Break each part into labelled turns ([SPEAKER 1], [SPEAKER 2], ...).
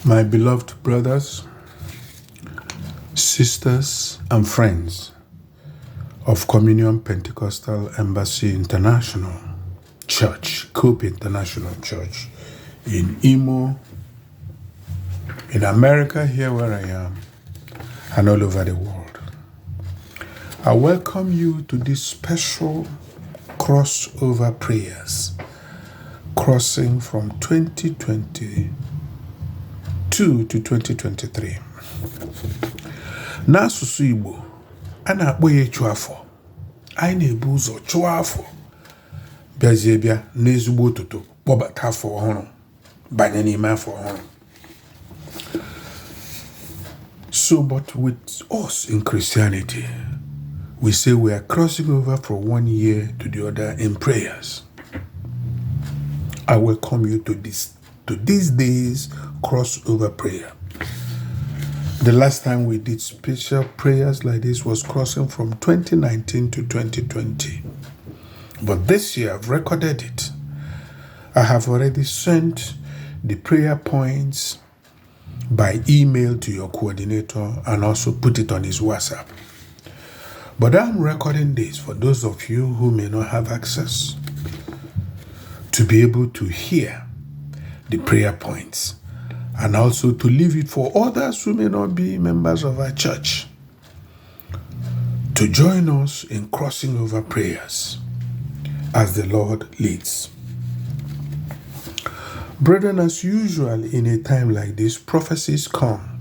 [SPEAKER 1] My beloved brothers, sisters, and friends of Communion Pentecostal Embassy International Church, Cope International Church, in Imo, in America, here where I am, and all over the world. I welcome you to this special crossover prayers, crossing from 2022 to 2023. N'asụsụ Igbo, a na-akpọ ya ịchụ afọ. Anyị na-ebu ụzọ chụọ afọ, bịazie bịa n'ezigbo ụtụtụ kpọbata afọ ọhụrụ, banye n'ime afọ ọhụrụ. So, but with us in Christianity, we say we are crossing over from one year to the other in prayers. I welcome you to these days crossover prayer. The last time we did special prayers like this was crossing from 2019 to 2020. But this year I've recorded it. I have already sent the prayer points by email to your coordinator and also put it on his WhatsApp. But I'm recording this for those of you who may not have access to be able to hear the prayer points, and also to leave it for others who may not be members of our church to join us in crossing over prayers as the Lord leads. Brethren, as usual in a time like this, prophecies come.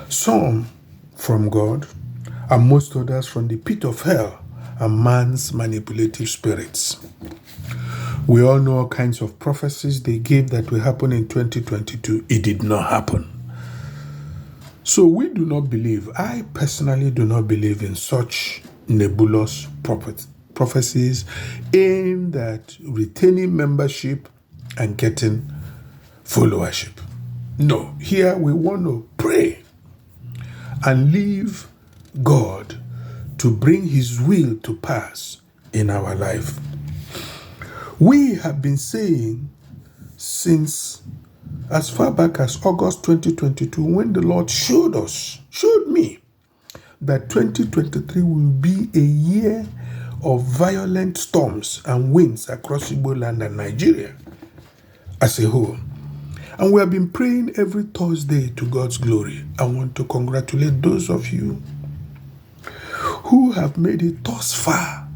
[SPEAKER 1] Some from God, and most others from the pit of hell and man's manipulative spirits. We all know all kinds of prophecies they gave that will happen in 2022. It did not happen. So we do not believe, I personally do not believe in such nebulous prophecies aimed at retaining membership and getting followership. No, here we want to pray and leave God to bring his will to pass in our life. We have been saying since as far back as August 2022, when the Lord showed me that 2023 will be a year of violent storms and winds across Igbo land and Nigeria as a whole. And we have been praying every Thursday to God's glory. I want to congratulate those of you who have made it thus far,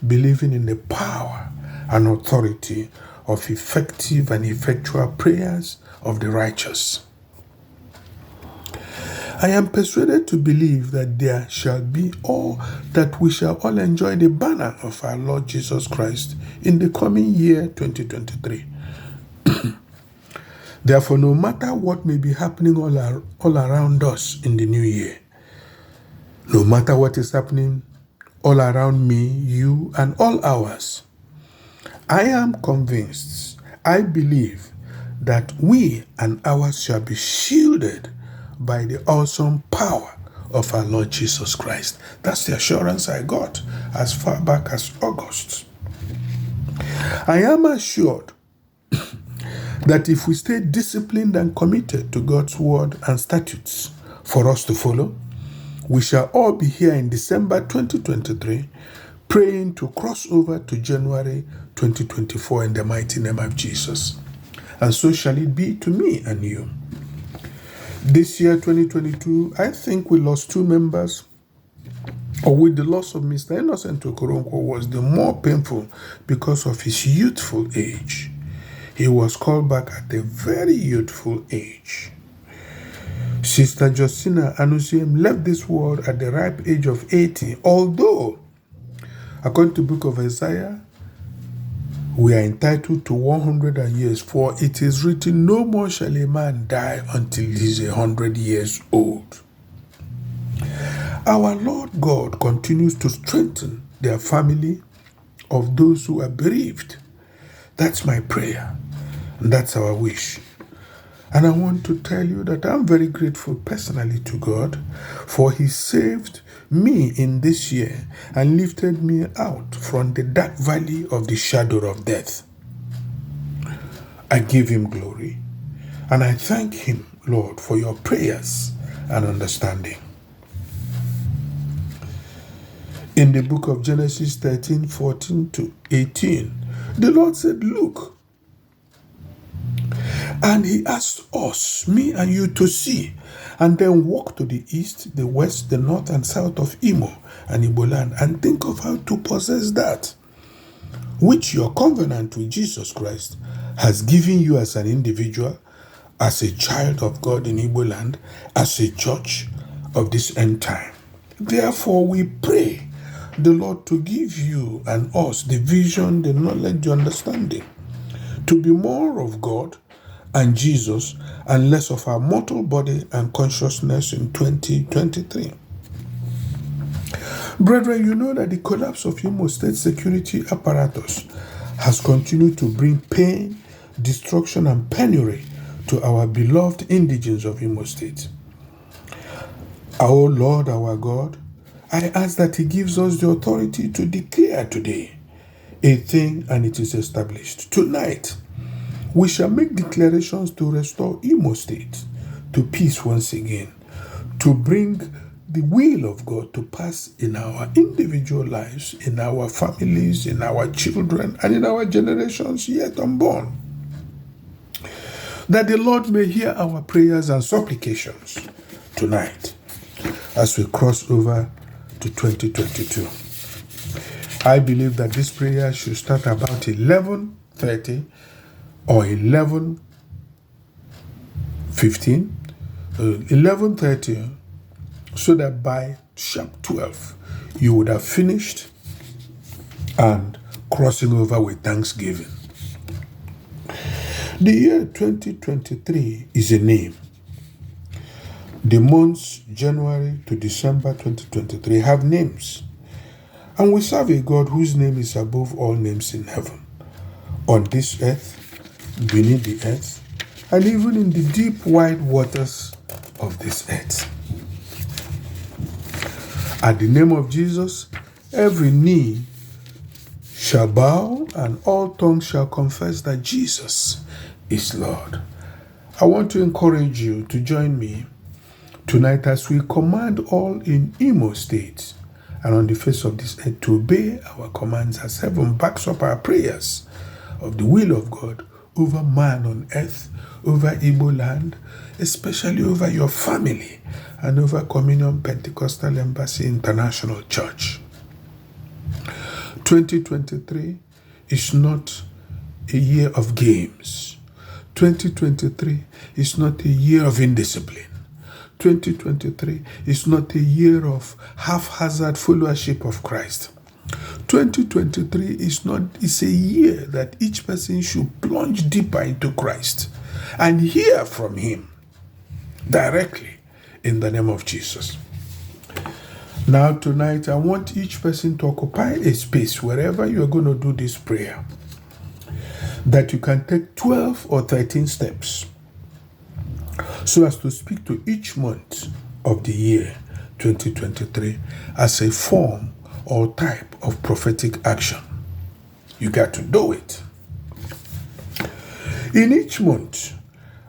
[SPEAKER 1] believing in the power and authority of effective and effectual prayers of the righteous. I am persuaded to believe that there shall be that we shall all enjoy the banner of our Lord Jesus Christ in the coming year 2023. Therefore, no matter what may be happening all around us in the new year, no matter what is happening all around me, you, and all ours, I am convinced, I believe that we and ours shall be shielded by the awesome power of our Lord Jesus Christ. That's the assurance I got as far back as August. I am assured that if we stay disciplined and committed to God's word and statutes for us to follow, we shall all be here in December 2023 praying to cross over to January 2024 in the mighty name of Jesus. And so shall it be to me and you. This year, 2022, I think we lost 2 members, or with the loss of Mr. Innocent Okoronkwo was the more painful because of his youthful age. He was called back at a very youthful age. Sister Justina Anusiem left this world at the ripe age of 80, although according to the book of Isaiah, we are entitled to 100 years, for it is written, no more shall a man die until he is 100 years old. Our Lord God continues to strengthen their family of those who are bereaved. That's my prayer, and that's our wish. And I want to tell you that I'm very grateful personally to God, for he saved me in this year and lifted me out from the dark valley of the shadow of death. I give him glory. And I thank him, Lord, for your prayers and understanding. In the book of Genesis 13:14 to 18, the Lord said, look, and he asked us, me and you, to see, and then walk to the east, the west, the north, and south of Imo and Igbo land, and think of how to possess that which your covenant with Jesus Christ has given you as an individual, as a child of God in Igbo land, as a church of this end time. Therefore, we pray the Lord to give you and us the vision, the knowledge, the understanding, to be more of God and Jesus and less of our mortal body and consciousness in 2023. Brethren, you know that the collapse of Imo State security apparatus has continued to bring pain, destruction, and penury to our beloved indigenes of Imo State. Our Lord, our God, I ask that he gives us the authority to declare today a thing and it is established. Tonight, we shall make declarations to restore Imo State to peace once again, to bring the will of God to pass in our individual lives, in our families, in our children, and in our generations yet unborn. That the Lord may hear our prayers and supplications tonight as we cross over to 2022. I believe that this prayer should start about 11:30 or 11:15, 11:30, so that by sharp 12 you would have finished and crossing over with thanksgiving. The year 2023 is a name. The months January to December 2023 have names. And we serve a God whose name is above all names in heaven, on this earth, beneath the earth, and even in the deep, wide waters of this earth. At the name of Jesus, every knee shall bow and all tongues shall confess that Jesus is Lord. I want to encourage you to join me tonight as we command all in Imo State and on the face of this earth to obey our commands as heaven backs up our prayers of the will of God over man on earth, over Igbo land, especially over your family and over Communion Pentecostal Embassy International Church. 2023 is not a year of games. 2023 is not a year of indiscipline. 2023 is not a year of haphazard followership of Christ. 2023 is a year that each person should plunge deeper into Christ and hear from him directly in the name of Jesus. Now tonight, I want each person to occupy a space wherever you are going to do this prayer, that you can take 12 or 13 steps so as to speak to each month of the year 2023 as a form or type of prophetic action. You got to do it. In each month,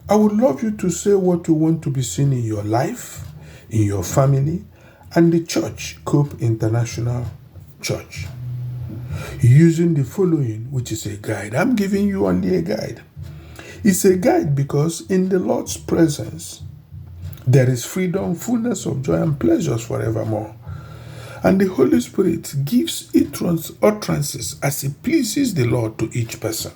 [SPEAKER 1] I would love you to say what you want to be seen in your life, in your family, and the church, Cope International Church, using the following, which is a guide. I'm giving you only a guide. It's a guide because in the Lord's presence, there is freedom, fullness of joy, and pleasures forevermore. And the Holy Spirit gives utterances as it pleases the Lord to each person.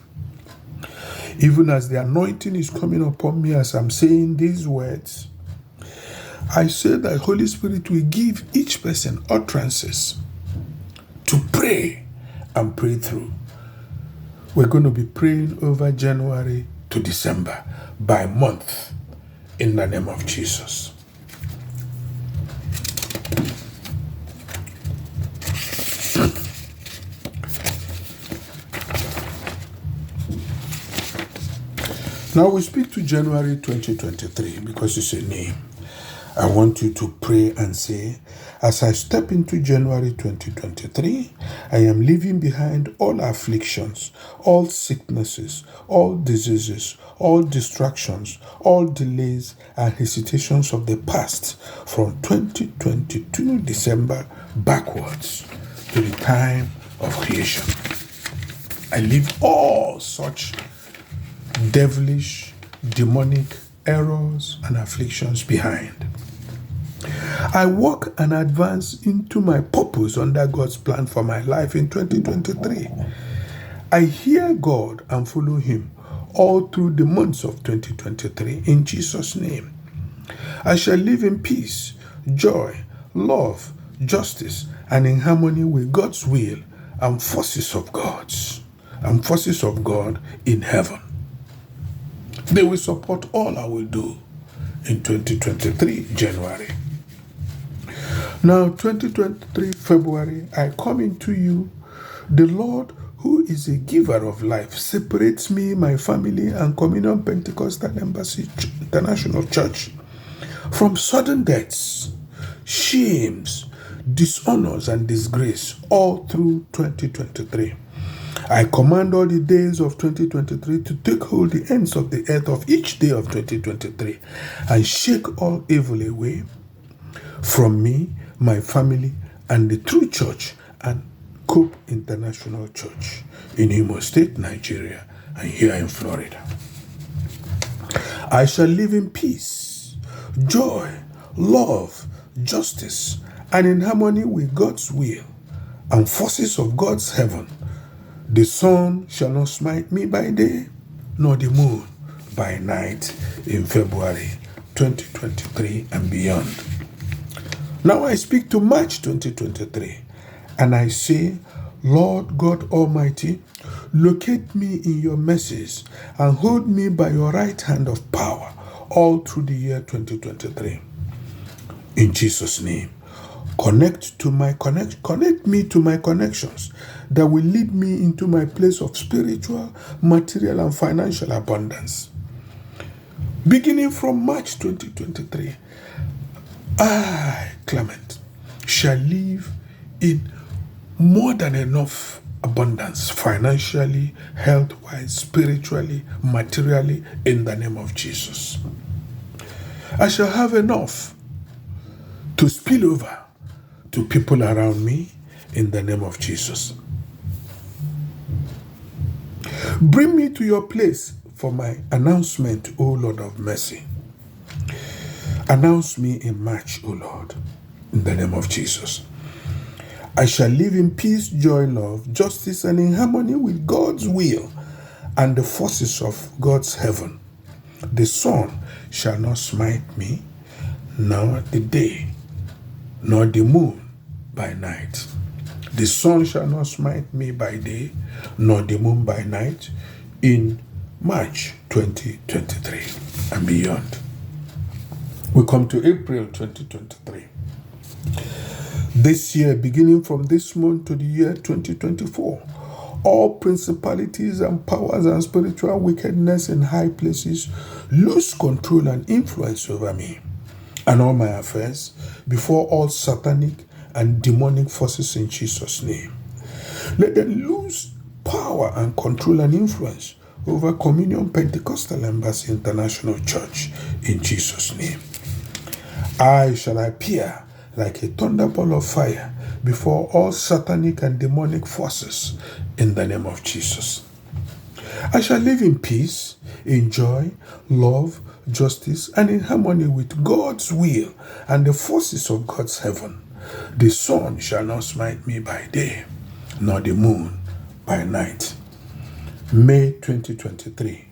[SPEAKER 1] Even as the anointing is coming upon me as I'm saying these words, I say that Holy Spirit will give each person utterances to pray and pray through. We're going to be praying over January to December by month in the name of Jesus. Now we speak to January 2023 because it's a name. I want you to pray and say, as I step into January 2023, I am leaving behind all afflictions, all sicknesses, all diseases, all distractions, all delays and hesitations of the past from 2022 December backwards to the time of creation. I leave all such devilish, demonic errors and afflictions behind. I walk and advance into my purpose under God's plan for my life in 2023. I hear God and follow Him all through the months of 2023 in Jesus' name. I shall live in peace, joy, love, justice, and in harmony with God's will and forces of God in heaven. They will support all I will do in 2023 January. Now, 2023 February, I come into you. The Lord, who is a giver of life, separates me, my family, and Communion Pentecostal Embassy International Church from sudden deaths, shames, dishonors, and disgrace all through 2023. I command all the days of 2023 to take hold the ends of the earth of each day of 2023 and shake all evil away from me, my family, and the true church and Cope International Church in Imo State, Nigeria, and here in Florida. I shall live in peace, joy, love, justice, and in harmony with God's will and forces of God's heaven. The sun shall not smite me by day, nor the moon by night in February 2023 and beyond. Now I speak to March 2023, and I say, Lord God Almighty, locate me in your mercies and hold me by your right hand of power all through the year 2023. In Jesus' name, connect me to my connections that will lead me into my place of spiritual, material, and financial abundance. Beginning from March 2023, I, Clement, shall live in more than enough abundance, financially, health-wise, spiritually, materially, in the name of Jesus. I shall have enough to spill over to people around me in the name of Jesus. Bring me to your place for my announcement, O Lord of mercy. Announce me in March, O Lord, in the name of Jesus. I shall live in peace, joy, love, justice, and in harmony with God's will and the forces of God's heaven. The sun shall not smite me, nor the day, nor the moon by night. The sun shall not smite me by day, nor the moon by night, in March 2023 and beyond. We come to April 2023. This year, beginning from this month to the year 2024, all principalities and powers and spiritual wickedness in high places lose control and influence over me and all my affairs before all satanic and demonic forces in Jesus' name. Let them lose power and control and influence over Communion Pentecostal Embassy International Church in Jesus' name. I shall appear like a thunderbolt of fire before all satanic and demonic forces in the name of Jesus. I shall live in peace, in joy, love, justice, and in harmony with God's will and the forces of God's heaven. The sun shall not smite me by day, nor the moon by night. May 2023.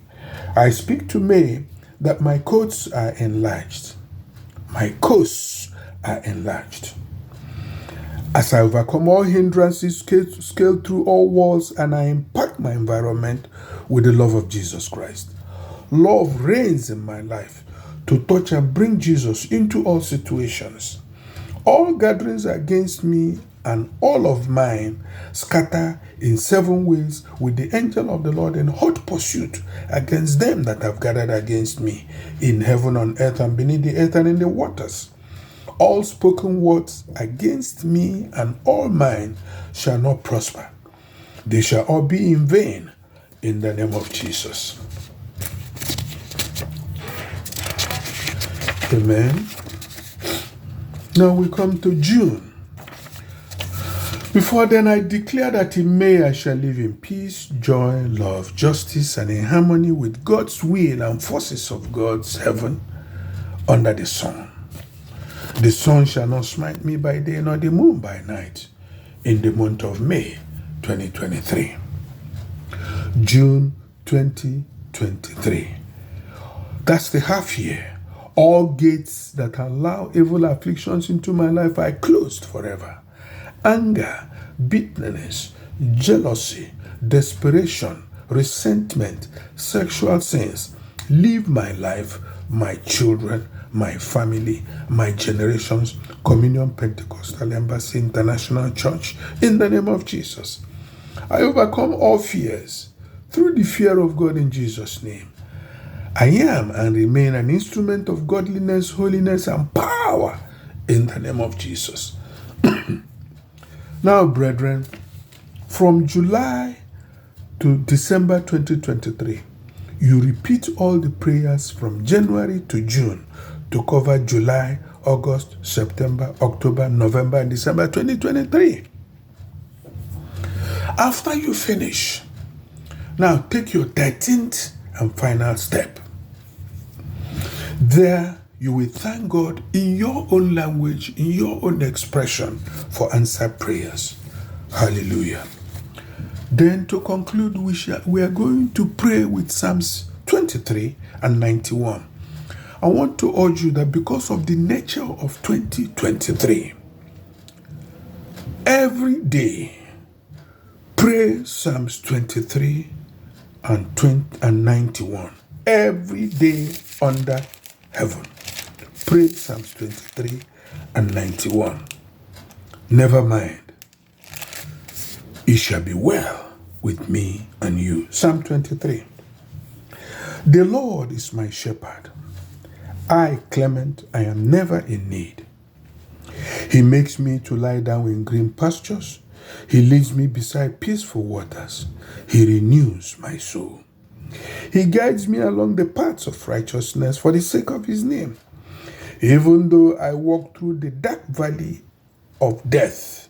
[SPEAKER 1] I speak to May that my coasts are enlarged. My coasts are enlarged. As I overcome all hindrances, scale through all walls, and I impact my environment with the love of Jesus Christ. Love reigns in my life to touch and bring Jesus into all situations. All gatherings against me and all of mine scatter in 7 ways with the angel of the Lord in hot pursuit against them that have gathered against me in heaven, on earth, and beneath the earth, and in the waters. All spoken words against me and all mine shall not prosper. They shall all be in vain in the name of Jesus. Amen. Now we come to June. Before then, I declare that in May I shall live in peace, joy, love, justice, and in harmony with God's will and forces of God's heaven under the sun. The sun shall not smite me by day, nor the moon by night, in the month of May 2023. June 2023. That's the half year. All gates that allow evil afflictions into my life are closed forever. Anger, bitterness, jealousy, desperation, resentment, sexual sins leave my life, my children, my family, my generations, Communion Pentecostal Embassy International Church, in the name of Jesus. I overcome all fears through the fear of God in Jesus' name. I am and remain an instrument of godliness, holiness, and power in the name of Jesus. Now, brethren, from July to December 2023, you repeat all the prayers from January to June to cover July, August, September, October, November, and December 2023. After you finish, now take your 13th and final step. There, you will thank God in your own language, in your own expression, for answered prayers. Hallelujah. Then to conclude, we are going to pray with Psalms 23 and 91. I want to urge you that because of the nature of 2023, every day, pray Psalms 23 and 91. Every day under heaven. Pray Psalms 23 and 91. Never mind. It shall be well with me and you. Psalm 23. The Lord is my shepherd. I, Clement, I am never in need. He makes me to lie down in green pastures. He leads me beside peaceful waters. He renews my soul. He guides me along the paths of righteousness for the sake of his name. Even though I walk through the dark valley of death,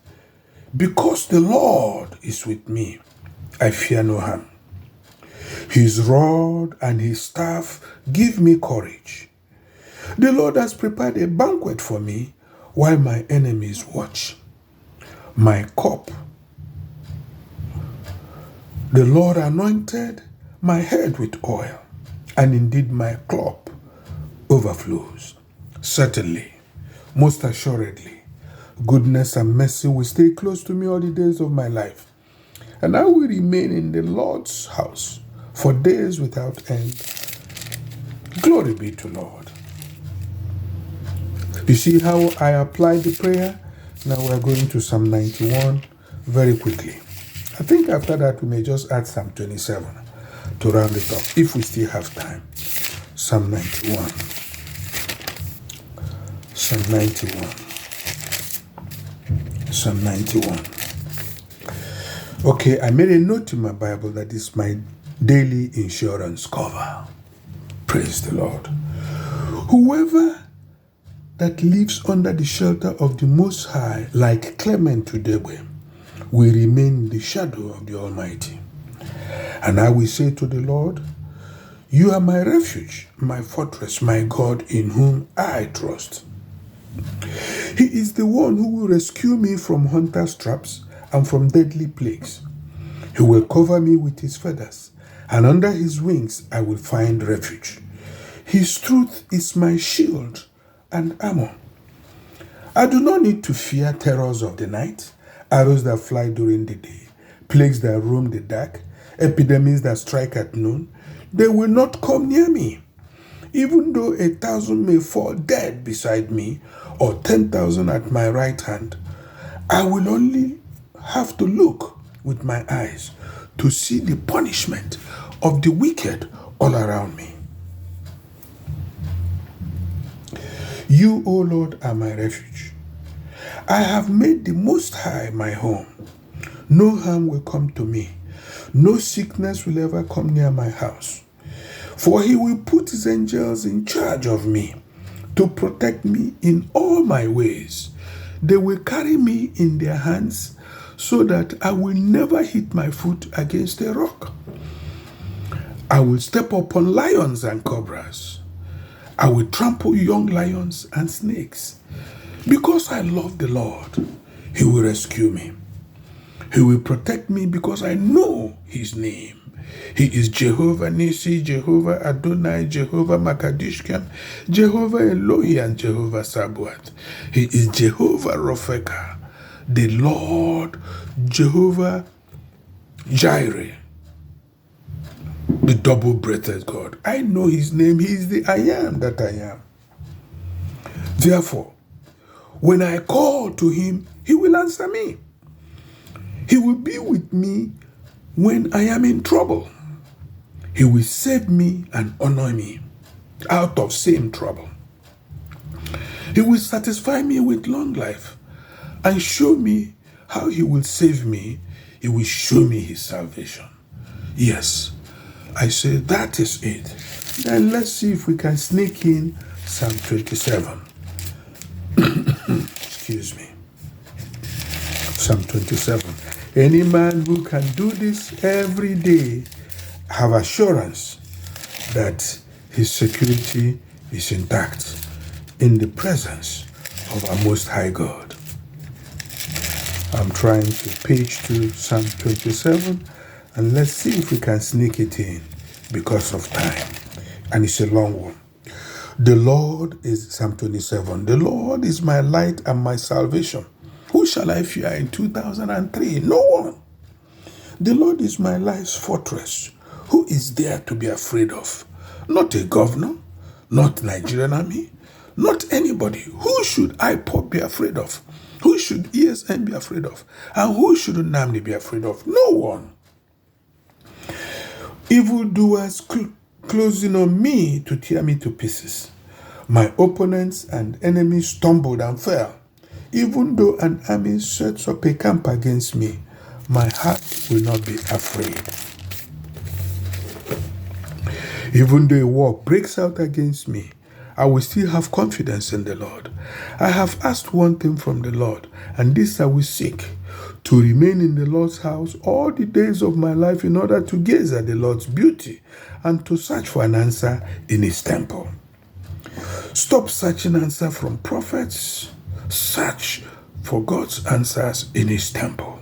[SPEAKER 1] because the Lord is with me, I fear no harm. His rod and his staff give me courage. The Lord has prepared a banquet for me while my enemies watch. My cup, the Lord anointed my head with oil, and indeed my cup overflows. Certainly, most assuredly, goodness and mercy will stay close to me all the days of my life, and I will remain in the Lord's house for days without end. Glory be to Lord. You see how I applied the prayer? Now we're going to Psalm 91 very quickly. I think after that we may just add Psalm 27 to round it up, if we still have time. Psalm 91. Psalm 91. Psalm 91. Okay, I made a note in my Bible that is my daily insurance cover. Praise the Lord. Whoever that lives under the shelter of the Most High, like Clement today, will remain in the shadow of the Almighty. And I will say to the Lord, you are my refuge, my fortress, my God, in whom I trust. He is the one who will rescue me from hunters' traps and from deadly plagues. He will cover me with his feathers, and under his wings I will find refuge. His truth is my shield and armor. I do not need to fear terrors of the night, arrows that fly during the day, plagues that roam the dark, epidemics that strike at noon. They will not come near me. Even though 1,000 may fall dead beside me, or 10,000 at my right hand, I will only have to look with my eyes to see the punishment of the wicked all around me. You, O Lord, are my refuge. I have made the Most High my home. No harm will come to me. No sickness will ever come near my house. For he will put his angels in charge of me to protect me in all my ways. They will carry me in their hands so that I will never hit my foot against a rock. I will step upon lions and cobras. I will trample young lions and snakes. Because I love the Lord, he will rescue me. He will protect me because I know his name. He is Jehovah Nisi, Jehovah Adonai, Jehovah Makadishkem, Jehovah Elohi, and Jehovah Sabaoth. He is Jehovah Ropheka, the Lord, Jehovah Jireh, the double-breasted God. I know his name. He is the I am that I am. Therefore, when I call to him, he will answer me. He will be with me when I am in trouble. He will save me and honor me out of same trouble. He will satisfy me with long life and show me how he will save me. He will show me his salvation. Yes, I say that is it. Then let's see if we can sneak in Psalm 27. Excuse me. Psalm 27. Any man who can do this every day have assurance that his security is intact in the presence of our Most High God. I'm trying to page to Psalm 27, and let's see if we can sneak it in because of time. And it's a long one. The Lord is, Psalm 27, the Lord is my light and my salvation. Who shall I fear in 2003? No one. The Lord is my life's fortress. Who is there to be afraid of? Not a governor, not Nigerian army, not anybody. Who should IPOB be afraid of? Who should ESN be afraid of? And who should NAMDI be afraid of? No one. Evildoers closing on me to tear me to pieces. My opponents and enemies stumbled and fell. Even though an army sets up a camp against me, my heart will not be afraid. Even though a war breaks out against me, I will still have confidence in the Lord. I have asked one thing from the Lord, and this I will seek, to remain in the Lord's house all the days of my life in order to gaze at the Lord's beauty and to search for an answer in his temple. Stop searching answer from prophets. Search for God's answers in his temple.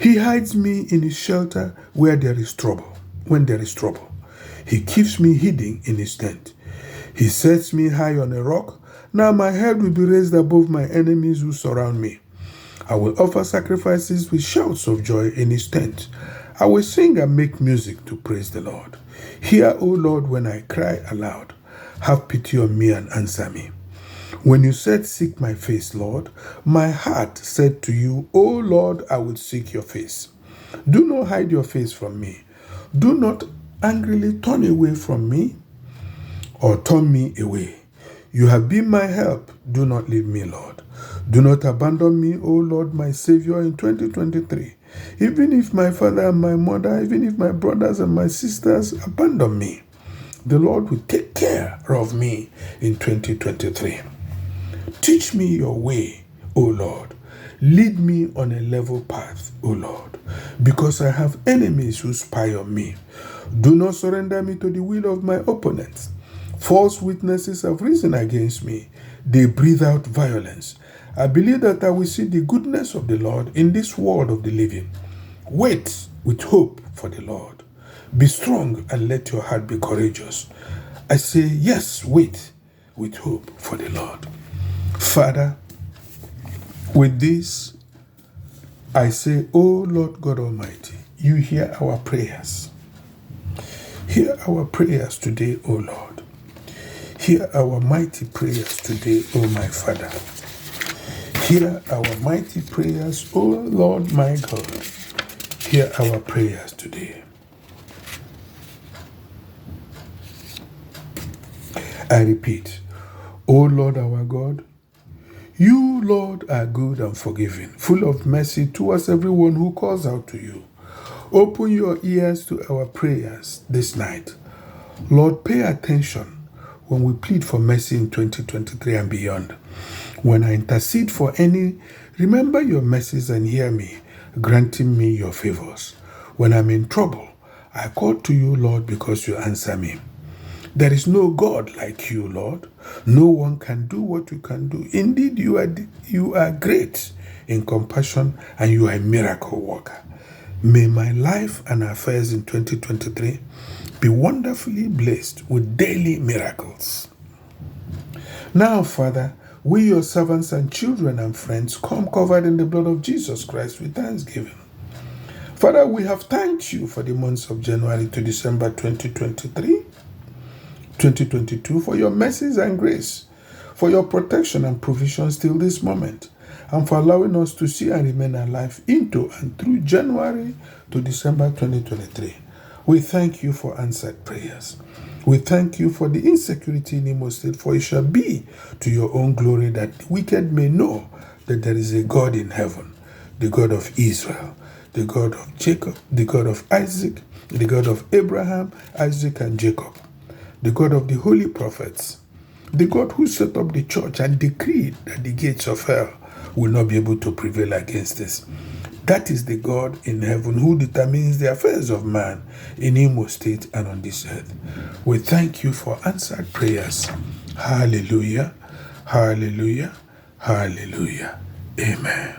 [SPEAKER 1] He hides me in his shelter where there is trouble. When there is trouble, he keeps me hidden in his tent. He sets me high on a rock. Now my head will be raised above my enemies who surround me. I will offer sacrifices with shouts of joy in his tent. I will sing and make music to praise the Lord. Hear, O Lord, when I cry aloud. Have pity on me and answer me. When you said, seek my face, Lord, my heart said to you, O Lord, I will seek your face. Do not hide your face from me. Do not angrily turn away from me or turn me away. You have been my help. Do not leave me, Lord. Do not abandon me, O Lord, my Savior, in 2023. Even if my father and my mother, even if my brothers and my sisters abandon me, the Lord will take care of me in 2023. Teach me your way, O Lord. Lead me on a level path, O Lord, because I have enemies who spy on me. Do not surrender me to the will of my opponents. False witnesses have risen against me. They breathe out violence. I believe that I will see the goodness of the Lord in this world of the living. Wait with hope for the Lord. Be strong and let your heart be courageous. I say, yes, wait with hope for the Lord. Father, with this, I say, O Lord God Almighty, you hear our prayers. Hear our prayers today, O Lord. Hear our mighty prayers today, O my Father. Hear our mighty prayers, O Lord my God. Hear our prayers today. I repeat, O Lord our God, you, Lord, are good and forgiving, full of mercy towards everyone who calls out to you. Open your ears to our prayers this night. Lord, pay attention when we plead for mercy in 2023 and beyond. When I intercede for any, remember your mercies and hear me, granting me your favors. When I'm in trouble, I call to you, Lord, because you answer me. There is no God like you, Lord. No one can do what you can do. Indeed, you are great in compassion and you are a miracle worker. May my life and affairs in 2023 be wonderfully blessed with daily miracles. Now, Father, we, your servants and children and friends, come covered in the blood of Jesus Christ with thanksgiving. Father, we have thanked you for the months of January to December 2022, for your mercies and grace, for your protection and provisions till this moment, and for allowing us to see and remain alive into and through January to December 2023. We thank you for answered prayers. We thank you for the insecurity in Imo State, for it shall be to your own glory that the wicked may know that there is a God in heaven, the God of Israel, the God of Jacob, the God of Isaac, the God of Abraham, Isaac, and Jacob, the God of the holy prophets, the God who set up the church and decreed that the gates of hell will not be able to prevail against this. That is the God in heaven who determines the affairs of man in Imo State and on this earth. We thank you for answered prayers. Hallelujah, hallelujah, hallelujah. Amen.